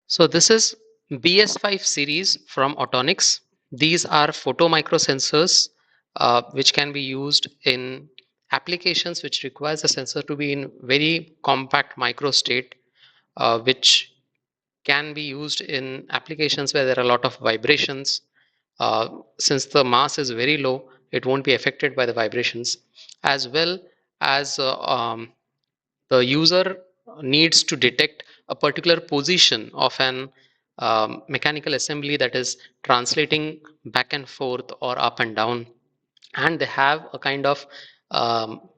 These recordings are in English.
So this is BS5 series from Autonix. These are photo microsensors which can be used in applications which requires the sensor to be in very compact micro state, which can be used in applications where there are a lot of vibrations. Since the mass is very low, it won't be affected by the vibrations, as well as the user needs to detect a particular position of an mechanical assembly that is translating back and forth or up and down, and they have a kind of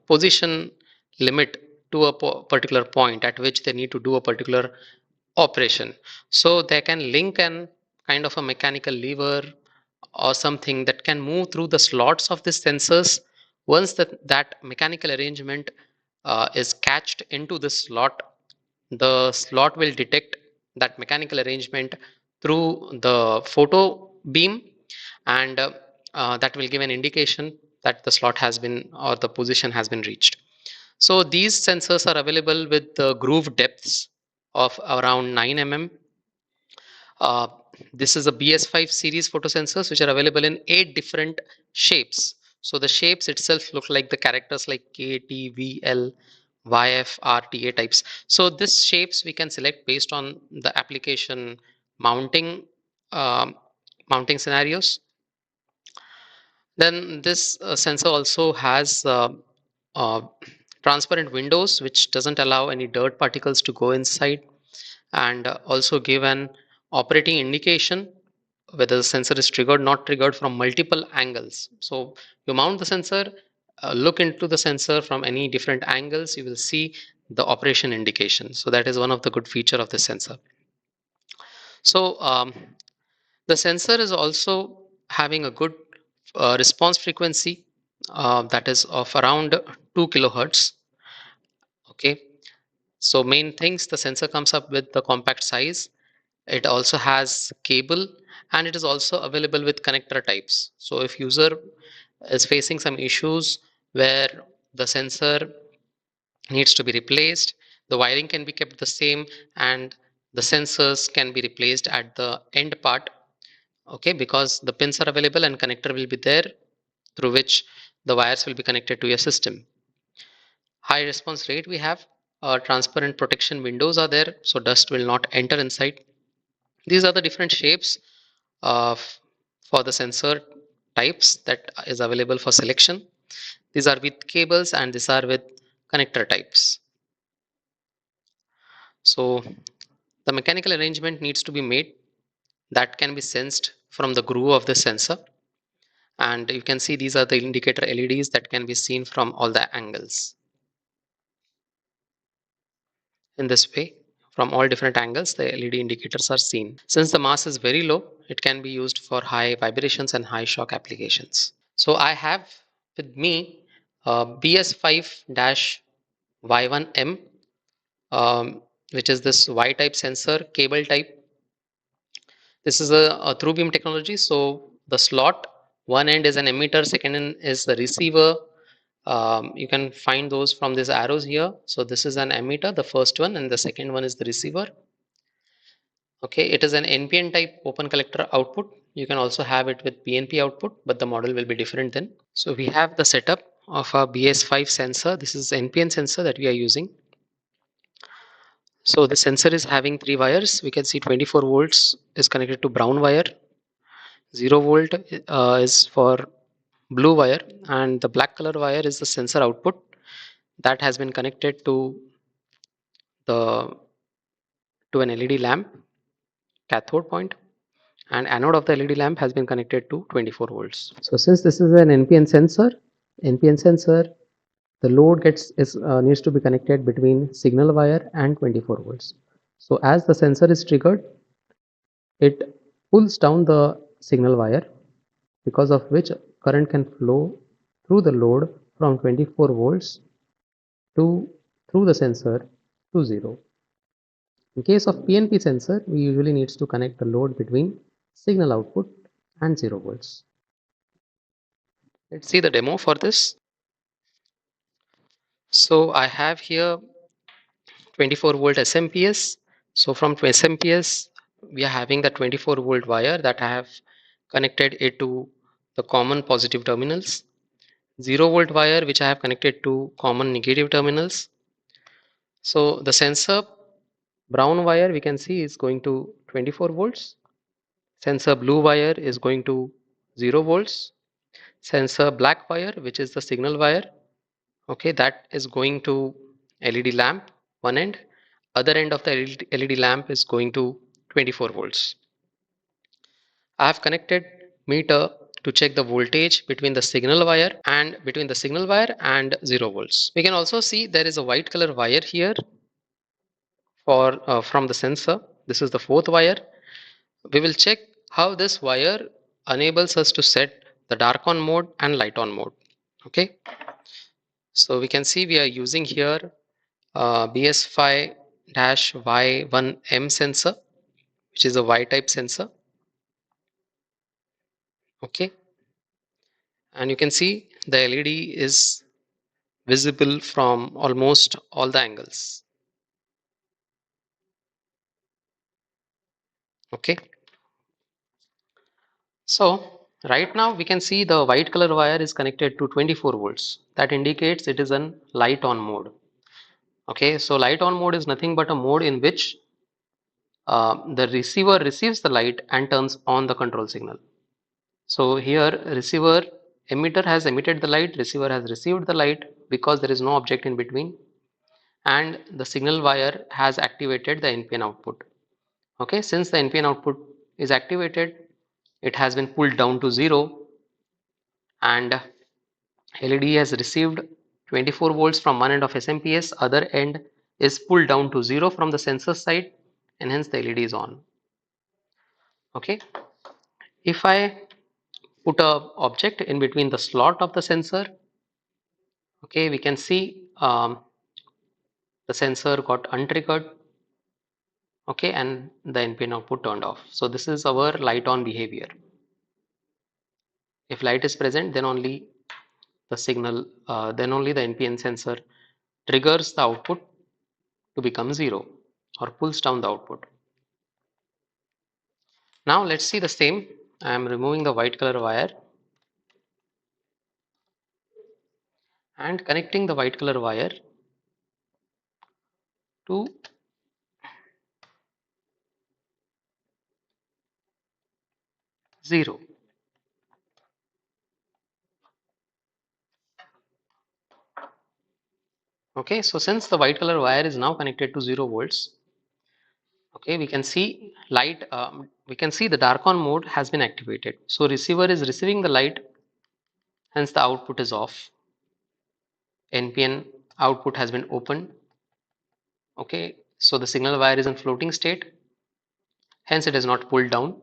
position limit to a particular point at which they need to do a particular operation. So they can link an kind of a mechanical lever or something that can move through the slots of the sensors. Once that mechanical arrangement is catched into the slot will detect that mechanical arrangement through the photo beam, and that will give an indication that the slot has been or the position has been reached. So these sensors are available with groove depths of around 9 mm. Uh, this is a BS5 series photosensors which are available in 8 different shapes. So the shapes itself look like the characters like K, T, V, L, YF, R, T, A types. So this shapes we can select based on the application mounting um, mounting scenarios. Then this sensor also has uh, transparent windows which doesn't allow any dirt particles to go inside, and also give an operating indication whether the sensor is triggered not triggered from multiple angles. So you mount the sensor, look into the sensor from any different angles, you will see the operation indication. So that is one of the good feature of the sensor. So the sensor is also having a good response frequency that is of around 2 kilohertz. Okay, so main things, the sensor comes up with the compact size. It also has cable, and it is also available with connector types. So if user is facing some issues where the sensor needs to be replaced, the wiring can be kept the same, and the sensors can be replaced at the end part. Okay, because the pins are available and connector will be there through which the wires will be connected to your system. High response rate we have. Transparent protection windows are there, so dust will not enter inside. These are the different shapes of for the sensor types that is available for selection. These are with cables and these are with connector types. So the mechanical arrangement needs to be made that can be sensed from the groove of the sensor, and you can see these are the indicator LEDs that can be seen from all the angles. In this way, from all different angles, the LED indicators are seen. Since the mass is very low, it can be used for high vibrations and high shock applications. So I have with me BS5-Y1M, which is this Y-type sensor, cable type. This is a through beam technology. So the slot, one end is an emitter, second end is the receiver. You can find those from these arrows here. So this is an emitter, the first one, and the second one is the receiver. Okay, it is an NPN type open collector output. You can also have it with PNP output, but the model will be different then. So we have the setup of a BS5 sensor. This is NPN sensor that we are using. So the sensor is having 3 wires. We can see 24 volts is connected to brown wire, 0 volt is for blue wire, and the black color wire is the sensor output that has been connected the to an LED lamp cathode point, and anode of the LED lamp has been connected to 24 volts. So since this is an NPN sensor, the load needs to be connected between signal wire and 24 volts. So as the sensor is triggered, it pulls down the signal wire, because of which current can flow through the load from 24 volts to through the sensor to 0. In case of PNP sensor, we usually needs to connect the load between signal output and 0 volts. Let's see the demo for this. So I have here 24 volt SMPS. So from SMPS, we are having the 24-volt wire that I have connected it to the common positive terminals, 0-volt wire which I have connected to common negative terminals. So the sensor brown wire we can see is going to 24 volts, sensor blue wire is going to 0 volts, sensor black wire which is the signal wire, okay, that is going to LED lamp one end, other end of the LED lamp is going to 24 volts. I have connected meter to check the voltage between the signal wire and 0 volts. We can also see there is a white color wire here for from the sensor. This is the fourth wire. We will check how this wire enables us to set the dark on mode and light on mode. Okay, so we can see we are using here BS5-Y1M sensor, which is a Y type sensor. Okay, and you can see the LED is visible from almost all the angles. Okay, so right now we can see the white color wire is connected to 24 volts. That indicates it is an light on mode. Okay, so light on mode is nothing but a mode in which the receiver receives the light and turns on the control signal. So here receiver emitter has emitted the light, receiver has received the light because there is no object in between, and the signal wire has activated the NPN output. Okay, since the NPN output is activated, it has been pulled down to 0 and LED has received 24 volts from one end of SMPS, other end is pulled down to 0 from the sensor side, and hence the LED is on. Okay, if I put a object in between the slot of the sensor, okay, we can see the sensor got untriggered, okay, and the NPN output turned off. So this is our light on behavior. If light is present, then only the signal, then only the NPN sensor triggers the output to become 0 or pulls down the output. Now let's see the same. I am removing the white color wire and connecting the white color wire to 0. Okay, so since the white color wire is now connected to 0 volts, okay, we can see light, we can see the dark on mode has been activated. So receiver is receiving the light, hence the output is off. NPN output has been opened. Okay, so the signal wire is in floating state, hence it is not pulled down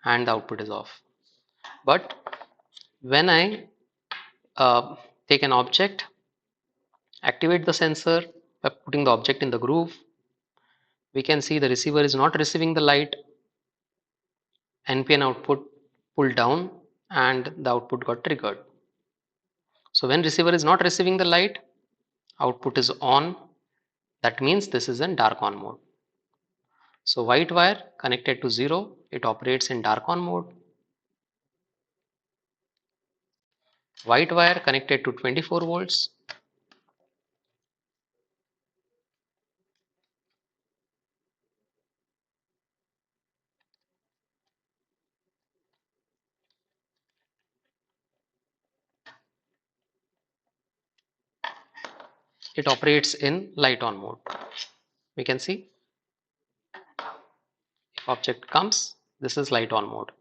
and the output is off. But when I take an object, activate the sensor by putting the object in the groove, we can see the receiver is not receiving the light, NPN output pulled down and the output got triggered. So when receiver is not receiving the light, output is on. That means this is in dark on mode. So white wire connected to 0, it operates in dark on mode. White wire connected to 24 volts, it operates in light on mode. We can see if object comes, this is light on mode.